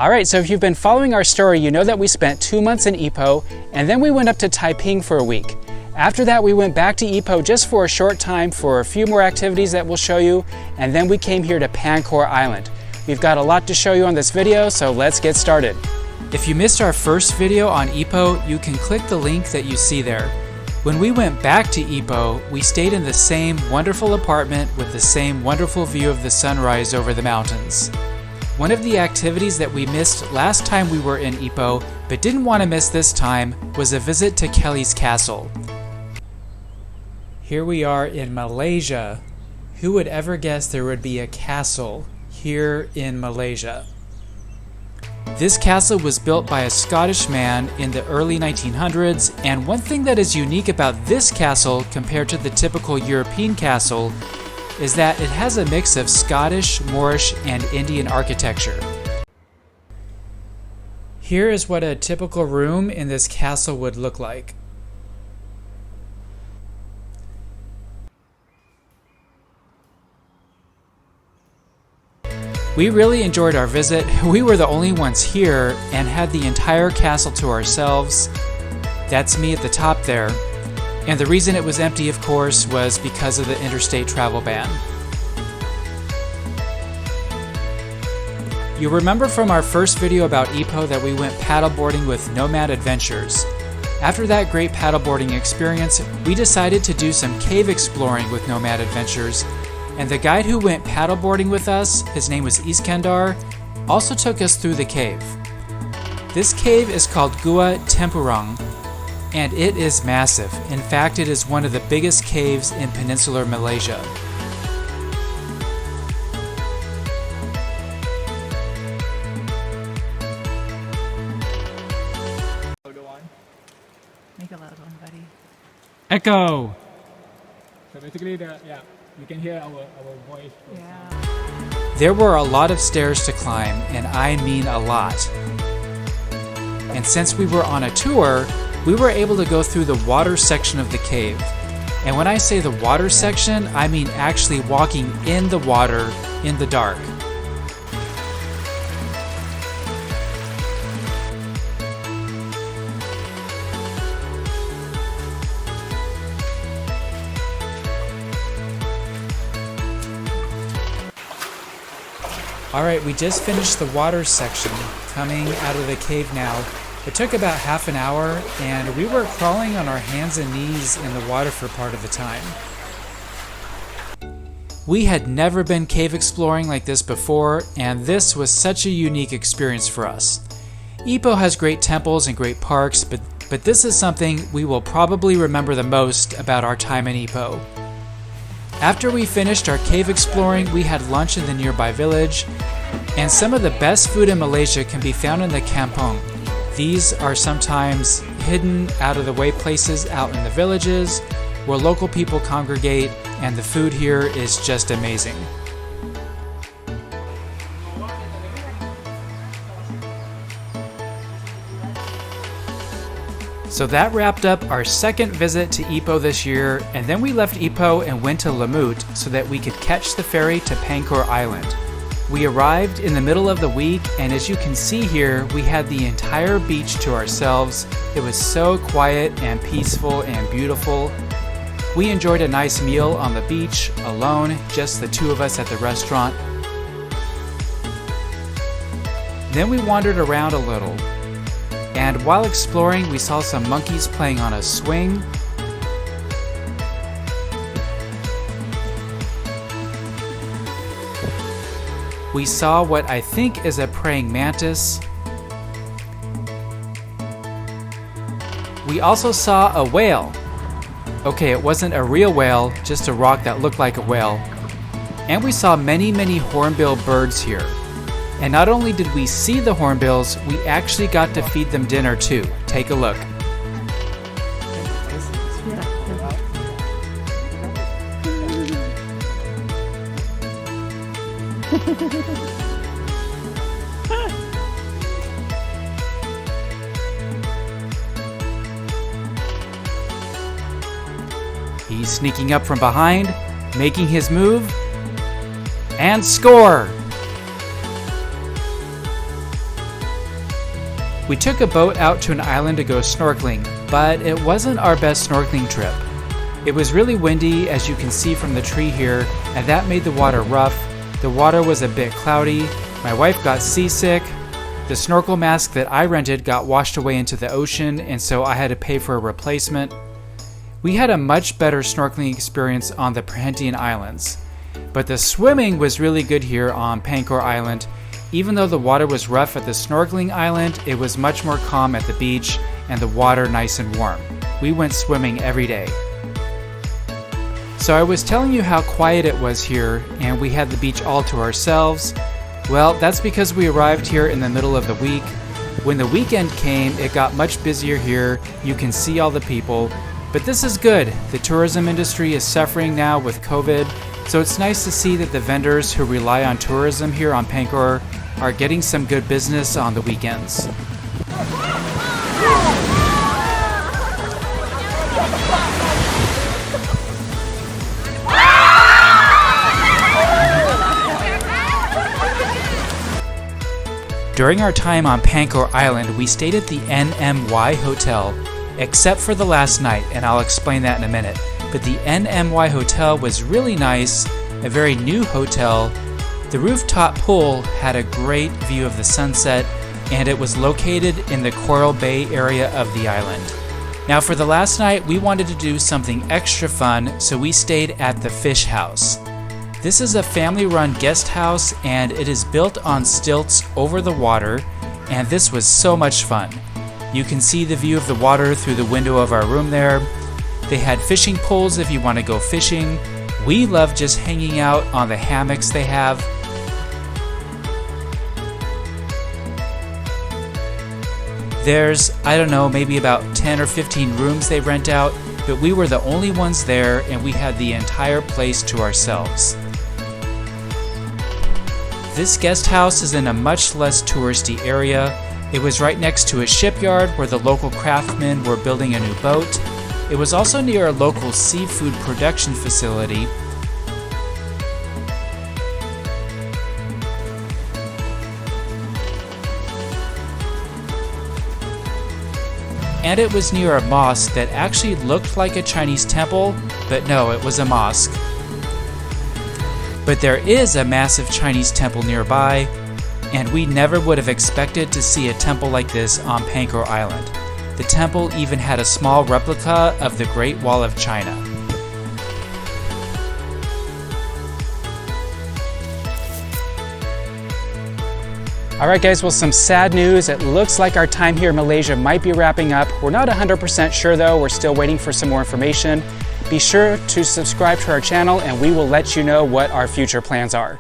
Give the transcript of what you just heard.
Alright, so if you've been following our story, you know that we spent 2 months in Ipoh, and then we went up to Taiping for a week. After that, we went back to Ipoh just for a short time for a few more activities that we'll show you, and then we came here to Pancor Island. We've got a lot to show you on this video, so let's get started. If you missed our first video on Ipoh, you can click the link that you see there. When we went back to Ipoh, we stayed in the same wonderful apartment with the same wonderful view of the sunrise over the mountains. One of the activities that we missed last time we were in Ipoh, but didn't want to miss this time, was a visit to Kelly's Castle. Here we are in Malaysia. Who would ever guess there would be a castle here in Malaysia? This castle was built by a Scottish man in the early 1900s, and one thing that is unique about this castle compared to the typical European castle is that it has a mix of Scottish, Moorish, and Indian architecture. Here is what a typical room in this castle would look like. We really enjoyed our visit. We were the only ones here and had the entire castle to ourselves. That's me at the top there. And the reason it was empty, of course, was because of the interstate travel ban. You remember from our first video about Ipoh that we went paddleboarding with Nomad Adventures. After that great paddleboarding experience, we decided to do some cave exploring with Nomad Adventures, and the guide who went paddleboarding with us, his name was Iskandar, also took us through the cave. This cave is called Gua Tempurung, and it is massive. In fact, it is one of the biggest caves in peninsular Malaysia. Make a loud one, buddy. Echo! So basically, you can hear our voice. Yeah. There were a lot of stairs to climb, and I mean a lot. And since we were on a tour, we were able to go through the water section of the cave. And when I say the water section, I mean actually walking in the water in the dark. Alright, we just finished the water section, coming out of the cave now. It took about half an hour, and we were crawling on our hands and knees in the water for part of the time. We had never been cave exploring like this before, and this was such a unique experience for us. Ipoh has great temples and great parks, but this is something we will probably remember the most about our time in Ipoh. After we finished our cave exploring, we had lunch in the nearby village, and some of the best food in Malaysia can be found in the kampong. These are sometimes hidden, out-of-the-way places out in the villages where local people congregate, and the food here is just amazing. So that wrapped up our second visit to Ipoh this year, and then we left Ipoh and went to Lamut so that we could catch the ferry to Pancor Island. We arrived in the middle of the week, and as you can see here, we had the entire beach to ourselves. It was so quiet and peaceful and beautiful. We enjoyed a nice meal on the beach, alone, just the two of us at the restaurant. Then we wandered around a little, and while exploring, we saw some monkeys playing on a swing. We saw what I think is a praying mantis. We also saw a whale. Okay, it wasn't a real whale, just a rock that looked like a whale. And we saw many hornbill birds here. And not only did we see the hornbills, we actually got to feed them dinner too. Take a look. He's sneaking up from behind, making his move, and score! We took a boat out to an island to go snorkeling, but it wasn't our best snorkeling trip. It was really windy, as you can see from the tree here, and that made the water rough. The water was a bit cloudy. My wife got seasick. The snorkel mask that I rented got washed away into the ocean, and so I had to pay for a replacement. We had a much better snorkeling experience on the Perhentian Islands, but the swimming was really good here on Pancor Island. Even though the water was rough at the snorkeling island, it was much more calm at the beach and the water nice and warm. We went swimming every day. So I was telling you how quiet it was here and we had the beach all to ourselves. Well, that's because we arrived here in the middle of the week. When the weekend came, it got much busier here. You can see all the people, but this is good. The tourism industry is suffering now with COVID, so it's nice to see that the vendors who rely on tourism here on Pancor are getting some good business on the weekends. During our time on Pancor Island, we stayed at the NMY Hotel, except for the last night, and I'll explain that in a minute. But the NMY Hotel was really nice, a very new hotel. The rooftop pool had a great view of the sunset, and it was located in the Coral Bay area of the island. Now for the last night, we wanted to do something extra fun, so we stayed at the Fish House. This is a family-run guest house, and it is built on stilts over the water, and this was so much fun. You can see the view of the water through the window of our room there. They had fishing poles if you want to go fishing. We love just hanging out on the hammocks they have. There's, I don't know, maybe about 10 or 15 rooms they rent out, but we were the only ones there and we had the entire place to ourselves. This guest house is in a much less touristy area. It was right next to a shipyard where the local craftsmen were building a new boat. It was also near a local seafood production facility. And it was near a mosque that actually looked like a Chinese temple, but no, it was a mosque. But there is a massive Chinese temple nearby, and we never would have expected to see a temple like this on Pancor Island. The temple even had a small replica of the Great Wall of China. Alright guys, well, some sad news. It looks like our time here in Malaysia might be wrapping up. We're not 100% sure though. We're still waiting for some more information. Be sure to subscribe to our channel and we will let you know what our future plans are.